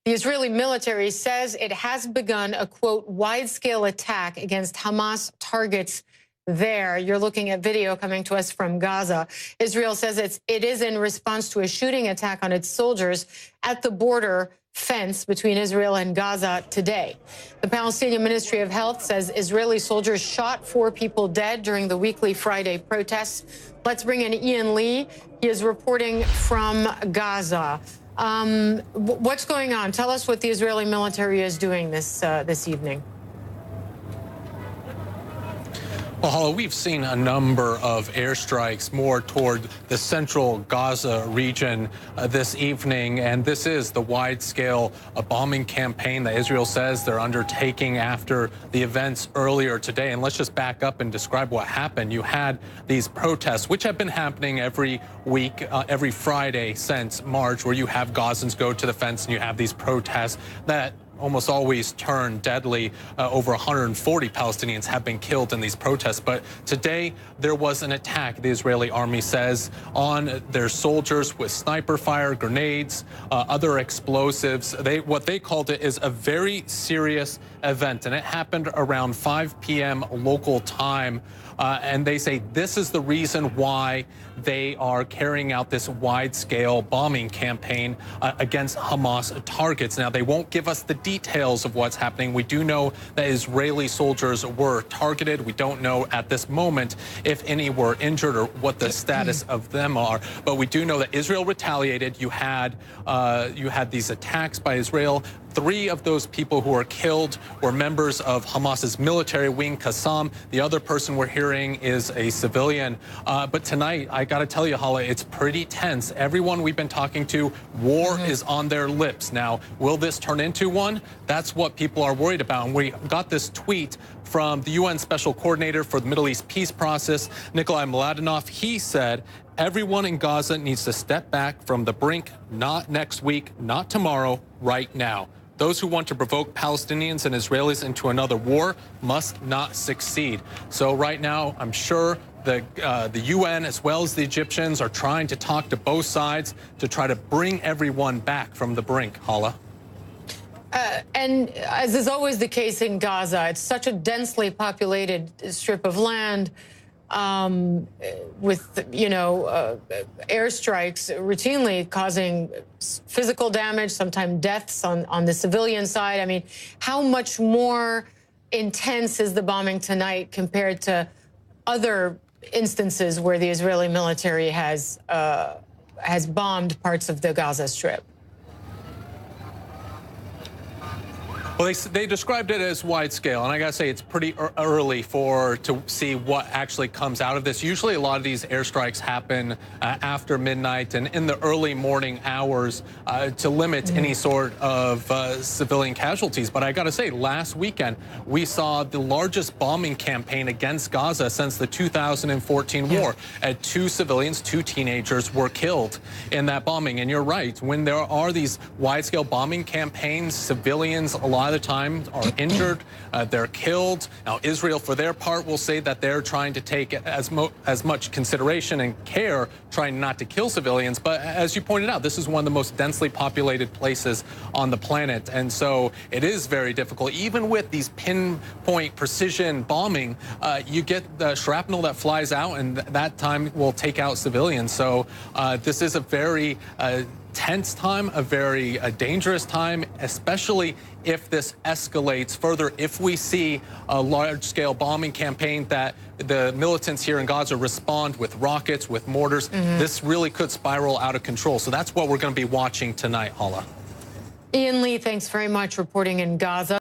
The Israeli military says it has begun a, quote, wide-scale attack against Hamas targets there. You're looking at video coming to us from Gaza. Israel says it is in response to a shooting attack on its soldiers at the border fence between Israel and Gaza today. The Palestinian Ministry of Health says Israeli soldiers shot 4 people dead during the weekly Friday protests. Let's bring in Ian Lee. He is reporting from Gaza. What's going on? Tell us what the Israeli military is doing this evening. Well, Hala, we've seen a number of airstrikes more toward the central Gaza region this evening, and this is the wide-scale bombing campaign that Israel says they're undertaking after the events earlier today. And let's just back up and describe what happened. You had these protests, which have been happening every week, every Friday since March, where you have Gazans go to the fence and you have these protests that almost always turn deadly. Over 140 Palestinians have been killed in these protests. But today there was an attack, the Israeli army says, on their soldiers with sniper fire, grenades, other explosives. What they called it is a very serious event, and it happened around 5 p.m. local time. And they say this is the reason why they are carrying out this wide-scale bombing campaign against Hamas targets. Now, they won't give us the details of what's happening. We do know that Israeli soldiers were targeted. We don't know at this moment if any were injured or what the status of them are. But we do know that Israel retaliated. You had these attacks by Israel. 3 of those people who were killed were members of Hamas's military wing, Qassam. The other person we're hearing is a civilian. But tonight, I got to tell you, Hala, it's pretty tense. Everyone we've been talking to, war is on their lips. Now, will this turn into one? That's what people are worried about. And we got this tweet from the UN Special Coordinator for the Middle East Peace Process, Nikolai Mladenov. He said, everyone in Gaza needs to step back from the brink, not next week, not tomorrow, right now. Those who want to provoke Palestinians and Israelis into another war must not succeed. So right now, I'm sure the UN as well as the Egyptians are trying to talk to both sides to try to bring everyone back from the brink, Hala. And as is always the case in Gaza, it's such a densely populated strip of land with, airstrikes routinely causing physical damage, sometimes deaths on the civilian side. I mean, how much more intense is the bombing tonight compared to other instances where the Israeli military has bombed parts of the Gaza Strip? Well, they described it as wide scale, and I gotta say it's pretty early to see what actually comes out of this. Usually a lot of these airstrikes happen after midnight and in the early morning hours to limit any sort of civilian casualties. But I gotta say, last weekend we saw the largest bombing campaign against Gaza since the 2014 war. 2 civilians, 2 teenagers were killed in that bombing. And you're right, when there are these wide-scale bombing campaigns, civilians a lot of the time are injured, they're killed. Now, Israel, for their part, will say that they're trying to take as much consideration and care, trying not to kill civilians. But as you pointed out, this is one of the most densely populated places on the planet. And so it is very difficult. Even with these pinpoint precision bombing, you get the shrapnel that flies out, and that time will take out civilians. So this is a very tense time, a very dangerous time, especially if this escalates further. If we see a large-scale bombing campaign that the militants here in Gaza respond with rockets, with mortars, this really could spiral out of control. So that's what we're going to be watching tonight, Hala. Ian Lee, thanks very much, reporting in Gaza.